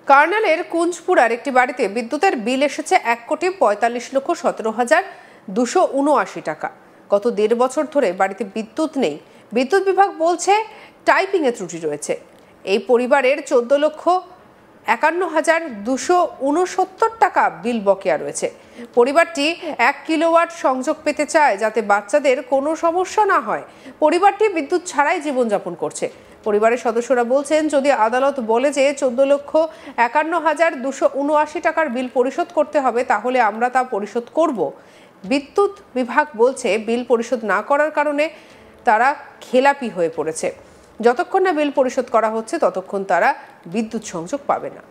কার্নালের কুঞ্জপুরার একটি বাড়িতে বিদ্যুতের বিল এসেছে ১,৪৫,১৭,২৭ টাকা। গত ১.৫ বছর ধরে বাড়িতে বিদ্যুৎ নেই। বিদ্যুৎ বিভাগ বলছে টাইপিংয়ে ত্রুটি রয়েছে। এই পরিবারের ১৪,৫১,২৬৯ টাকা বিল বকেয়া রয়েছে। পরিবারটি ১ কিলোওয়াট সংযোগ পেতে চায় যাতে বাচ্চাদের কোনো সমস্যা না হয়। পরিবারটি বিদ্যুৎ ছাড়াই জীবনযাপন করছে। পরিবারের সদস্যরা বলছেন, যদি আদালত বলে যে ১৪,৫১,২৭৯ টাকার বিল পরিশোধ করতে হবে তাহলে আমরা তা পরিশোধ করব। বিদ্যুৎ বিভাগ বলছে বিল পরিশোধ না করার কারণে তারা খেলাপি হয়ে পড়েছে। যতক্ষণ না বিল পরিশোধ করা হচ্ছে ততক্ষণ তারা বিদ্যুৎ সংযোগ পাবে না।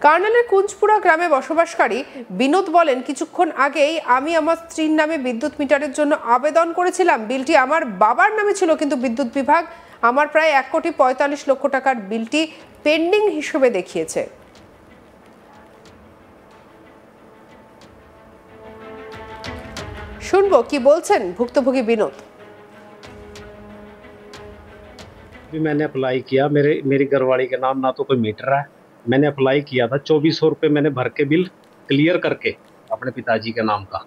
কার্নালের কুঞ্জপুরা গ্রামে বসবাসকারী বিনোদ বলেন, কিছুক্ষণ আগেই আমি আমার স্ত্রীর নামে বিদ্যুৎ মিটারের জন্য আবেদন করেছিলাম। বিলটি আমার বাবার নামে ছিল, কিন্তু বিদ্যুৎ বিভাগ আমার প্রায় ১,৪৫,০০,০০০ টাকার বিলটি পেন্ডিং হিসেবে দেখিয়েছে। শুনবো কি বলছেন ভুক্তভোগী বিনোদ। मैंने अप्लाई किया, मेरी घरवाली के नाम ना तो कोई मीटर है। मैंने अप्लाई किया था 2400 रुपये मैंने भर के बिल क्लियर करके अपने पिताजी के नाम का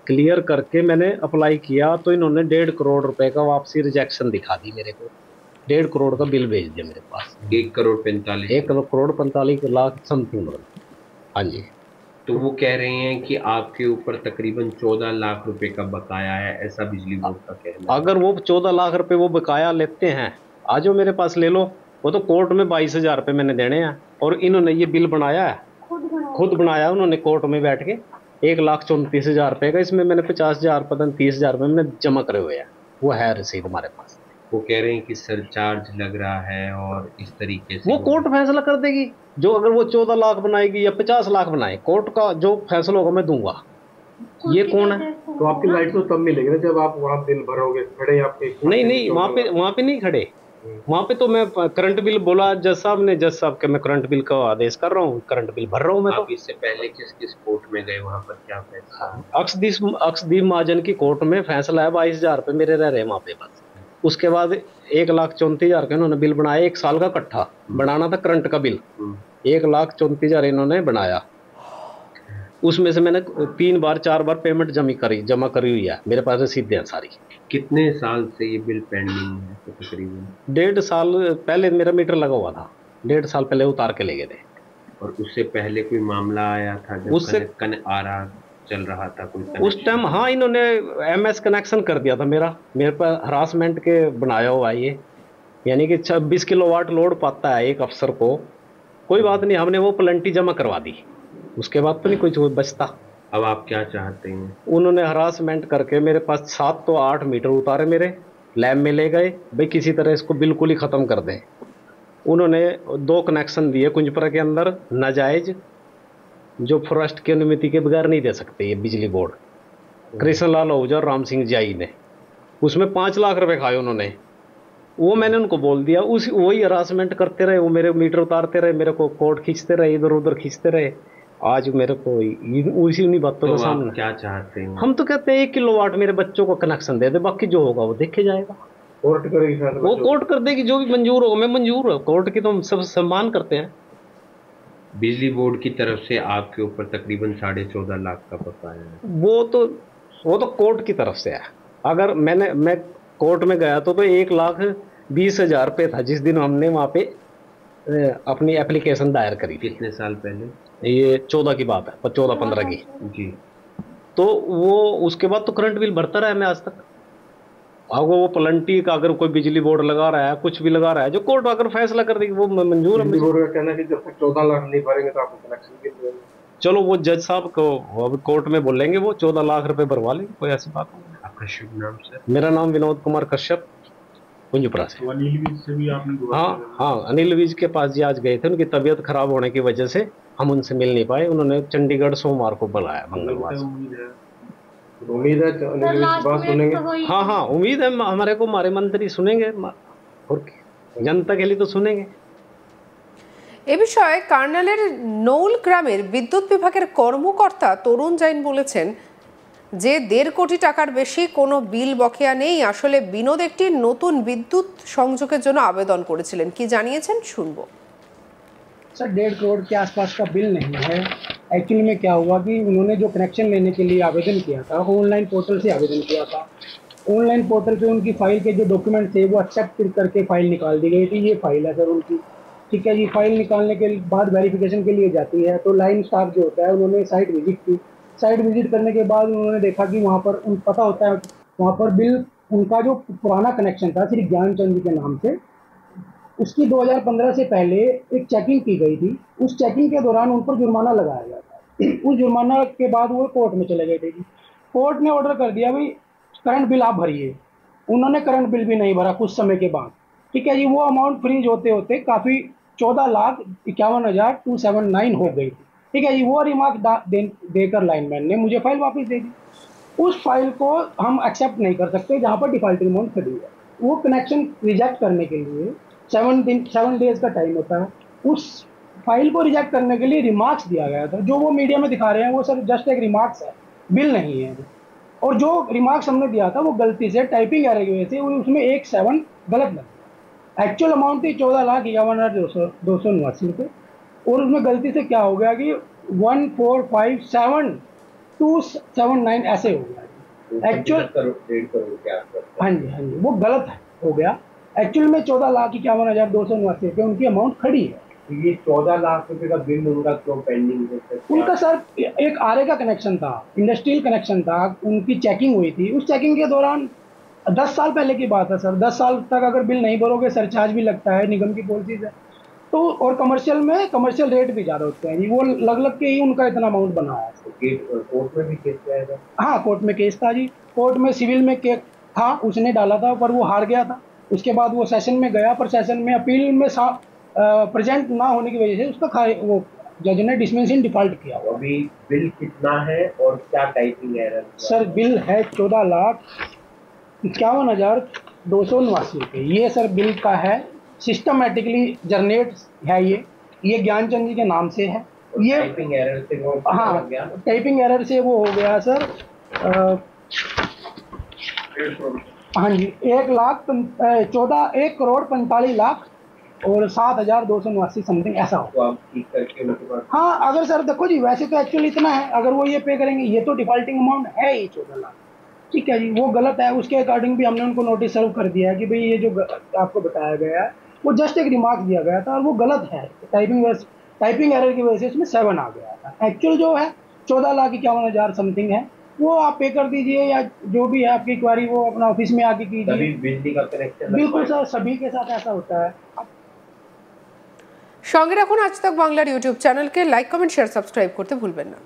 क्लियर करके मैंने अप्लाई किया, तो इन्होंने 1.5 करोड़ रुपए का वापसी रिजेक्शन दिखा दी मेरे को। 1.5 करोड़ का बिल भेज दिया मेरे पास। 1,45,00,000 समथिंग। हाँ जी। तो वो कह रहे हैं कि आपके ऊपर तकरीबन 14 लाख रुपए का बकाया है, ऐसा बिजली बोर्ड का कहना है। अगर वो 14 लाख रुपए वो बकाया लेते हैं, आज वो मेरे पास ले लो। वो तो कोर्ट में 22,000 रुपये मैंने देने हैं, और इन्होंने ये बिल बनाया है, खुद बनाया उन्होंने कोर्ट में बैठ के 1,34,000 रुपये का। इसमें मैंने 50,000 पता नहीं 30,000 रुपये मैंने जमा करे हुए हैं। वो है रसीद हमारे पास। वो कह रहे हैं कि सरचार्ज लग रहा है और इस तरीके से वो कोर्ट फैसला कर देगी। जो अगर वो 14 लाख बनाएगी या 50 लाख बनाए, कोर्ट का जो फैसला होगा मैं दूंगा। ये कौन है? तो आपकी लाइट तो तब मिलेगी ना जब आप वहाँ बिल भरोगे। खड़े आपके नहीं, वहाँ पे नहीं खड़े। वहाँ पे तो मैं करंट बिल बोला जज साहब ने, जज साहब के मैं करंट बिल का आदेश कर रहा हूँ, करंट बिल भर रहा हूँ मैं। तो इससे पहले किस कोर्ट में गए, वहाँ पर क्या फैसला? अक्षदीप महाजन की कोर्ट में फैसला है 22,000 रुपये मेरे रह रहे वहाँ पे बस। उसके बाद 1,34,000 का इन्होंने बिल बनाया, 1 साल का इकट्ठा बनाना था करंट का बिल। 1,34,000 इन्होंने बनाया। उसमें से मैंने 3 बार 4 बार पेमेंट जमा करी हुई है, मेरे पास रसीदें हैं सारी। कितने साल से ये बिल पेंडिंग है? तो तकरीबन 1.5 साल पहले मेरा मीटर लगा हुआ था, 1.5 साल पहले उतार के ले गए थे। और उससे पहले कोई मामला आया था जब उससे चल रहा था कोई उस टाइम? हाँ, इन्होंने MS कनेक्शन कर दिया था मेरे पर हरासमेंट के बनाया हुआ ये, यानी कि 26 किलोवाट लोड पाता है एक अफसर को। कोई बात नहीं, हमने वो प्लेंटी जमा करवा दी, उसके बाद तो नहीं कुछ बचता। अब आप क्या चाहते हैं? उन्होंने हरासमेंट करके मेरे पास 7 तो 8 मीटर उतारे, मेरे लैब में ले गए, भाई किसी तरह इसको बिल्कुल ही ख़त्म कर दें। उन्होंने 2 कनेक्शन दिए कुंजपुरा के अंदर नाजायज, जो फॉरेस्ट की अनुमति के बगैर नहीं दे सकते ये बिजली बोर्ड। कृष्ण लाल आहूजा और राम सिंह जाई ने उसमें 5 लाख रुपए खाए उन्होंने। वो मैंने उनको बोल दिया, वही हरासमेंट करते रहे, वो मेरे मीटर उतारते रहे, मेरे को कोर्ट खींचते रहे, इधर उधर खींचते रहे। आज मेरे को उसी उन्हीं बातों का सामना। क्या चाहते हैं? हम तो कहते हैं 1 किलोवाट मेरे बच्चों को कनेक्शन दे दे, बाकी जो होगा वो देखे जाएगा। कोर्ट करेगी, वो कोर्ट कर देगी, जो भी मंजूर होगा। मैं मंजूर है, कोर्ट की तो हम सब सम्मान करते हैं। बिजली बोर्ड की तरफ से आपके ऊपर तकरीबन 14.5 लाख का बकाया है। वो तो कोर्ट की तरफ से है। अगर मैं कोर्ट में गया तो 1,20,000 रुपये था जिस दिन हमने वहाँ पे अपनी एप्लीकेशन दायर करी। कितने साल पहले? ये 14 की बात है, 14-15 की जी। तो वो उसके बाद तो करंट बिल भरता रहा मैं आज तक। अगर वो प्लंटी का अगर कोई बिजली बोर्ड लगा रहा है, कुछ भी लगा रहा है, जो कोर्ट अगर फैसला कर देगी वो मंजूर है। बिजली बोर्ड का कहना है कि जब तक 14 लाख नहीं भरेंगे तो आपको कनेक्शन भी नहीं देंगे। चलो वो जज साहब को अब कोर्ट में बोलेंगे, वो 14 लाख रुपए भरवा लेंगे, कोई ऐसी बात नहीं। आपका शुभ नाम सर? मेरा नाम विनोद कुमार कश्यप, कुंजपुरा से। अनिल विज से भी आपने? हाँ, अनिल विज के पास जी आज गए थे, उनकी तबीयत खराब होने की वजह से हम उनसे मिल नहीं पाए। उन्होंने चंडीगढ़ सोमवार को बुलाया, मंगलवार। उम्मीद है बात सुनेंगे। हाँ, उम्मीद है हमारे को हमारे मंत्री सुनेंगे, और जनता के लिए तो सुनेंगे। এ বিষয়ে কার্নালের নৌল গ্রামের বিদ্যুৎ বিভাগের কর্মকর্তা তরুণ জৈন বলেছেন যে 1.5 কোটি টাকার বেশি কোনো বিল বকেয়া নেই। আসলে বিনোদ একটি নতুন বিদ্যুৎ সংযোগের জন্য আবেদন করেছিলেন। কি জানিয়েছেন শুনবো। सर 1.5 करोड़ के आसपास का बिल नहीं है। एक्चुअली में क्या हुआ कि उन्होंने जो कनेक्शन लेने के लिए आवेदन किया था ऑनलाइन पोर्टल से आवेदन किया था। ऑनलाइन पोर्टल पे उनकी फाइल के जो डॉक्यूमेंट थे वो एक्सेप्ट करके फाइल निकाल दी गई थी। ये फाइल है सर उनकी, ठीक है जी। फाइल निकालने के बाद वेरिफिकेशन के लिए जाती है तो लाइन स्टाफ जो होता है उन्होंने साइट विजिट की। साइट विजिट करने के बाद उन्होंने देखा कि वहाँ पर पता होता है वहाँ पर बिल उनका जो पुराना कनेक्शन था श्री ज्ञानचंद जी के नाम से, उसकी 2015 से पहले एक चेकिंग की गई थी। उस चेकिंग के दौरान उन पर जुर्माना लगाया गया था। उस जुर्माना के बाद वो कोर्ट में चले गए थे जी। कोर्ट ने ऑर्डर कर दिया भाई करंट बिल आप भरिए। उन्होंने करंट बिल भी नहीं भरा कुछ समय के बाद, ठीक है जी। वो अमाउंट फ्रीज होते होते काफ़ी 14,51,279 हो गई थी, ठीक है जी। वो रिमार्क देकर लाइनमैन ने मुझे फाइल वापस दे दी। उस फाइल को हम एक्सेप्ट नहीं कर सकते जहाँ पर डिफॉल्टिंग अमाउंट खड़ी है। वो कनेक्शन रिजेक्ट करने के लिए 7 डेज का टाइम होता है। उस फाइल को रिजेक्ट करने के लिए रिमार्क्स दिया गया था। जो वो मीडिया में दिखा रहे हैं वो सर जस्ट एक रिमार्क्स है, बिल नहीं है। और जो रिमार्क्स हमने दिया था वो गलती से टाइपिंग एरर की वजह से उसमें 1,7 गलत लग गया। एक्चुअल अमाउंट थी 14,51,289 रुपये और उसमें गलती से क्या हो गया कि 1,457,279 ऐसे हो गया एक्चुअल। 1.5 करोड़ के आसपास। हाँ जी वो गलत हो गया। एक्चुअल में 14,51,289 रुपये उनकी अमाउंट खड़ी है। ये 14 लाख रुपए का बिल उनका क्यों पेंडिंग है? उनका सर एक आरए का कनेक्शन था, इंडस्ट्रियल कनेक्शन था। उनकी चेकिंग हुई थी। उस चेकिंग के दौरान 10 साल पहले की बात है सर। 10 साल तक अगर बिल नहीं भरोगे सरचार्ज भी लगता है, निगम की पॉलिसीज है तो। और कमर्शियल में कमर्शियल रेट भी ज़्यादा होते हैं जी। वो लग के ही उनका इतना अमाउंट बना है। कोर्ट में भी केस आएगा? हाँ कोर्ट में केस था जी। कोर्ट में सिविल में केस था, उसने डाला था पर वो हार गया था। उसके बाद वो सेशन में गया पर सेशन में अपील में प्रेजेंट ना होने की वजह से उसका वो जज ने डिसमिस इन डिफॉल्ट किया। अभी बिल कितना है और क्या टाइपिंग एरर? सर बिल है 14,51,289 रुपये। ये सर बिल का है, सिस्टमेटिकली जनरेट है। ये ज्ञानचंद जी के नाम से है। ये टाइपिंग एरर से वो हाँ टाइपिंग एरर से वो हो गया सर। हाँ जी 1,45,00,000 और 7,289 समथिंग ऐसा हो। तो आप ठीक करके उनके पास। हाँ अगर सर देखो जी वैसे तो एक्चुअली इतना है, अगर वो ये पे करेंगे ये तो डिफॉल्टिंग अमाउंट है ही 14 लाख, ठीक है जी। वो गलत है, उसके अकॉर्डिंग भी हमने उनको नोटिस सर्व कर दिया है कि भाई ये जो आपको बताया गया है वो जस्ट एक रिमार्क दिया गया था और वो गलत है। टाइपिंग एरर की वजह से उसमें 7 आ गया था। एक्चुअल जो है 14,51,000 समथिंग है। वो आप पे कर दीजिए या जो भी है आपकी क्वारी वो अपना ऑफिस में आके कीजिए। बिजली का कनेक्शन बिल्कुल सर सभी के साथ ऐसा होता है। সঙ্গে রাখুন আজ তক বাংলার ইউটিউব চ্যানেলকে। লাইক কমেন্ট শেয়ার সাবস্ক্রাইব করতে ভুলবেন না।